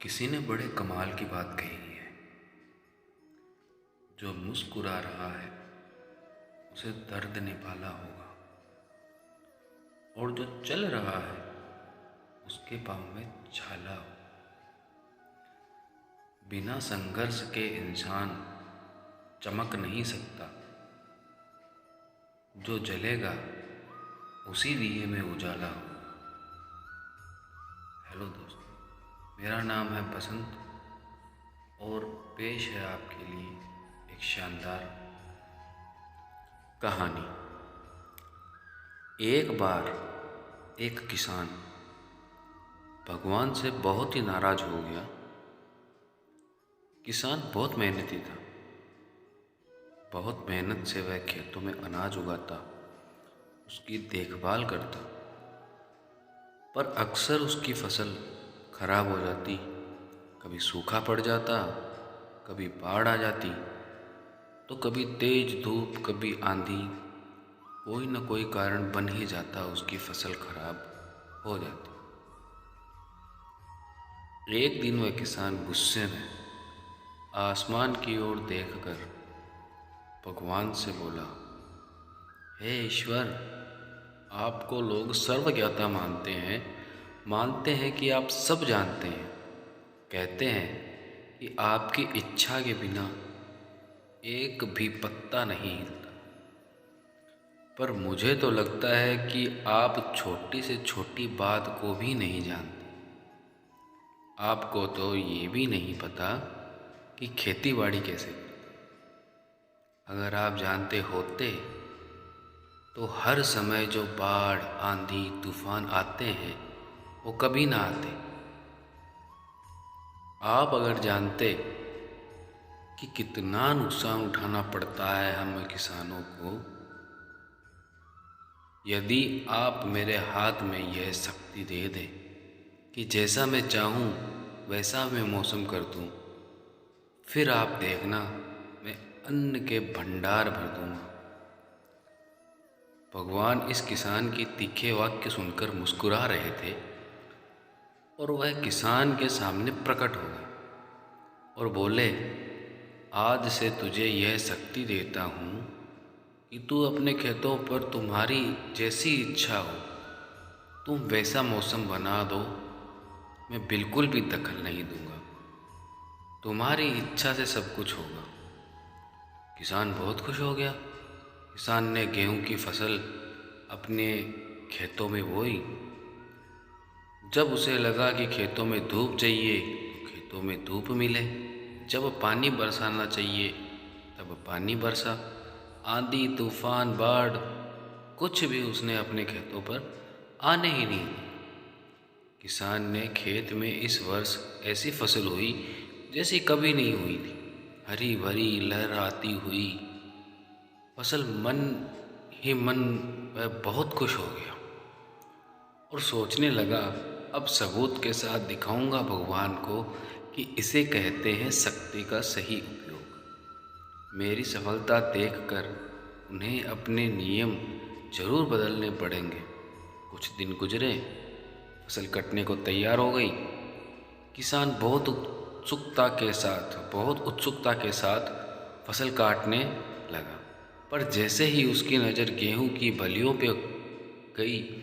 किसी ने बड़े कमाल की बात कही है। जो मुस्कुरा रहा है उसे दर्द ने पाला होगा, और जो चल रहा है उसके पाँव में छाला हो। बिना संघर्ष के इंसान चमक नहीं सकता। जो जलेगा उसी दिए में उजाला हो। हेलो दोस्तों, मेरा नाम है बसंत और पेश है आपके लिए एक शानदार कहानी। एक बार एक किसान भगवान से बहुत ही नाराज हो गया। किसान बहुत मेहनती था। बहुत मेहनत से वह खेतों में अनाज उगाता, उसकी देखभाल करता, पर अक्सर उसकी फसल खराब हो जाती। कभी सूखा पड़ जाता, कभी बाढ़ आ जाती, तो कभी तेज धूप, कभी आंधी। कोई न कोई कारण बन ही जाता, उसकी फसल खराब हो जाती। एक दिन वह किसान गुस्से में आसमान की ओर देखकर भगवान से बोला, हे ईश्वर, आपको लोग सर्वज्ञाता मानते हैं कि आप सब जानते हैं। कहते हैं कि आपकी इच्छा के बिना एक भी पत्ता नहीं हिलता। पर मुझे तो लगता है कि आप छोटी से छोटी बात को भी नहीं जानते। आपको तो ये भी नहीं पता कि खेती बाड़ी कैसे करते। अगर आप जानते होते तो हर समय जो बाढ़, आंधी, तूफान आते हैं वो कभी ना आते। आप अगर जानते कि कितना नुकसान उठाना पड़ता है हमें किसानों को, यदि आप मेरे हाथ में यह शक्ति दे दें कि जैसा मैं चाहूँ वैसा मैं मौसम कर दूँ, फिर आप देखना मैं अन्न के भंडार भर दूँगा। भगवान इस किसान की तीखे वाक्य सुनकर मुस्कुरा रहे थे और वह किसान के सामने प्रकट हो गए और बोले, आज से तुझे यह शक्ति देता हूँ कि तू अपने खेतों पर तुम्हारी जैसी इच्छा हो तुम वैसा मौसम बना दो। मैं बिल्कुल भी दखल नहीं दूंगा। तुम्हारी इच्छा से सब कुछ होगा। किसान बहुत खुश हो गया। किसान ने गेहूं की फसल अपने खेतों में बोई। जब उसे लगा कि खेतों में धूप चाहिए तो खेतों में धूप मिले, जब पानी बरसाना चाहिए तब पानी बरसा। आंधी, तूफान, बाढ़, कुछ भी उसने अपने खेतों पर आने ही नहीं दी। किसान ने खेत में इस वर्ष ऐसी फसल हुई जैसी कभी नहीं हुई थी। हरी भरी लहराती हुई फसल। मन ही मन वह बहुत खुश हो गया और सोचने लगा, अब सबूत के साथ दिखाऊंगा भगवान को कि इसे कहते हैं शक्ति का सही उपयोग। मेरी सफलता देखकर उन्हें अपने नियम जरूर बदलने पड़ेंगे। कुछ दिन गुजरे, फसल कटने को तैयार हो गई। किसान बहुत उत्सुकता के साथ फसल काटने लगा, पर जैसे ही उसकी नज़र गेहूं की बलियों पर गई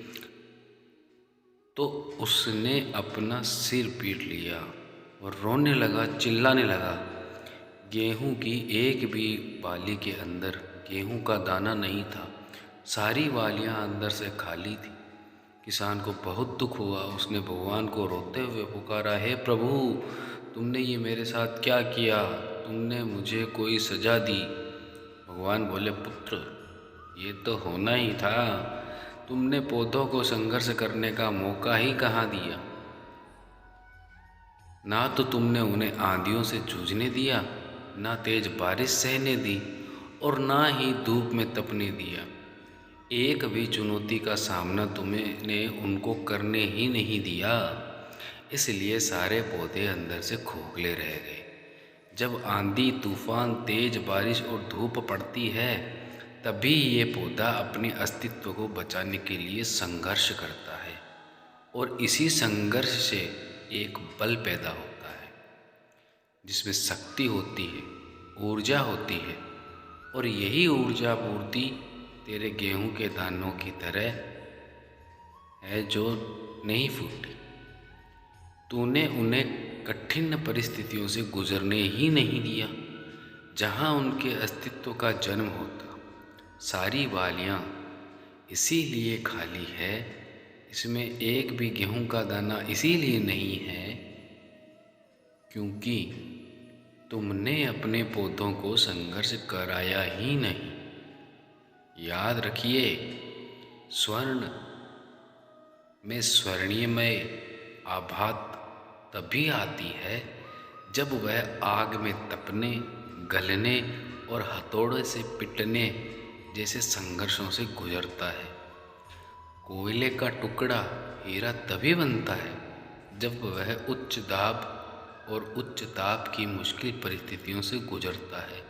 तो उसने अपना सिर पीट लिया और रोने लगा, चिल्लाने लगा। गेहूं की एक भी बाली के अंदर गेहूं का दाना नहीं था। सारी बालियां अंदर से खाली थी। किसान को बहुत दुख हुआ। उसने भगवान को रोते हुए पुकारा, हे प्रभु, तुमने ये मेरे साथ क्या किया? तुमने मुझे कोई सजा दी? भगवान बोले, पुत्र, ये तो होना ही था। तुमने पौधों को संघर्ष करने का मौका ही कहाँ दिया। ना तो तुमने उन्हें आंधियों से जूझने दिया, ना तेज बारिश सहने दी, और ना ही धूप में तपने दिया। एक भी चुनौती का सामना तुमने उनको करने ही नहीं दिया। इसलिए सारे पौधे अंदर से खोखले रह गए। जब आंधी, तूफान, तेज बारिश और धूप पड़ती है तभी ये पौधा अपने अस्तित्व को बचाने के लिए संघर्ष करता है, और इसी संघर्ष से एक बल पैदा होता है। जिसमें शक्ति होती है, ऊर्जा होती है, और यही ऊर्जा पूर्ति तेरे गेहूं के दानों की तरह है जो नहीं फूटी। तूने उन्हें कठिन परिस्थितियों से गुजरने ही नहीं दिया जहाँ उनके अस्तित्व का जन्म होता। सारी वालियाँ इसीलिए खाली है, इसमें एक भी गेहूं का दाना इसीलिए नहीं है क्योंकि तुमने अपने पौधों को संघर्ष कराया ही नहीं। याद रखिए, स्वर्ण में स्वर्णिमय आभात तभी आती है जब वह आग में तपने, गलने और हथौड़े से पिटने जैसे संघर्षों से गुजरता है। कोयले का टुकड़ा हीरा तभी बनता है जब वह उच्च दाब और उच्च ताप की मुश्किल परिस्थितियों से गुजरता है।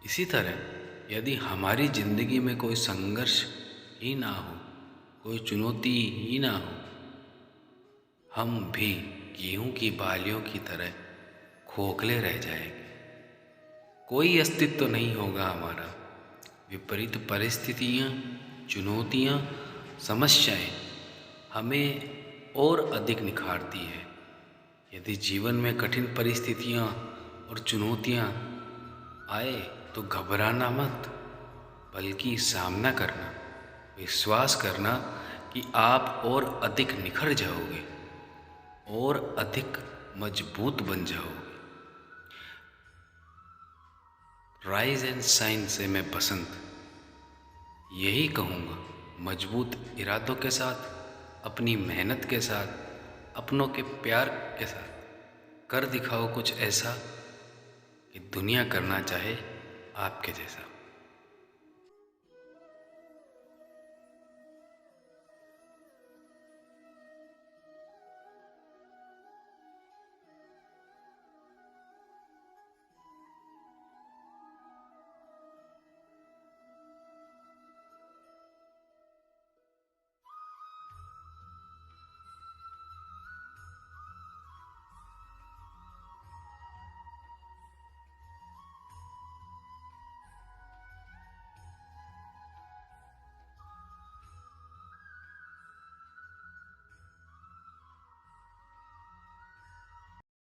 इसी तरह यदि हमारी ज़िंदगी में कोई संघर्ष ही ना हो, कोई चुनौती ही ना हो, हम भी गेहूं की बालियों की तरह खोखले रह जाएंगे। कोई अस्तित्व नहीं होगा हमारा। विपरीत परिस्थितियाँ, चुनौतियाँ, समस्याएं हमें और अधिक निखारती है। यदि जीवन में कठिन परिस्थितियाँ और चुनौतियाँ आए तो घबराना मत, बल्कि सामना करना, विश्वास करना कि आप और अधिक निखर जाओगे और अधिक मजबूत बन जाओगे। राइज एंड शाइन से मैं बसंत यही कहूँगा, मजबूत इरादों के साथ, अपनी मेहनत के साथ, अपनों के प्यार के साथ कर दिखाओ कुछ ऐसा कि दुनिया करना चाहे आपके जैसा।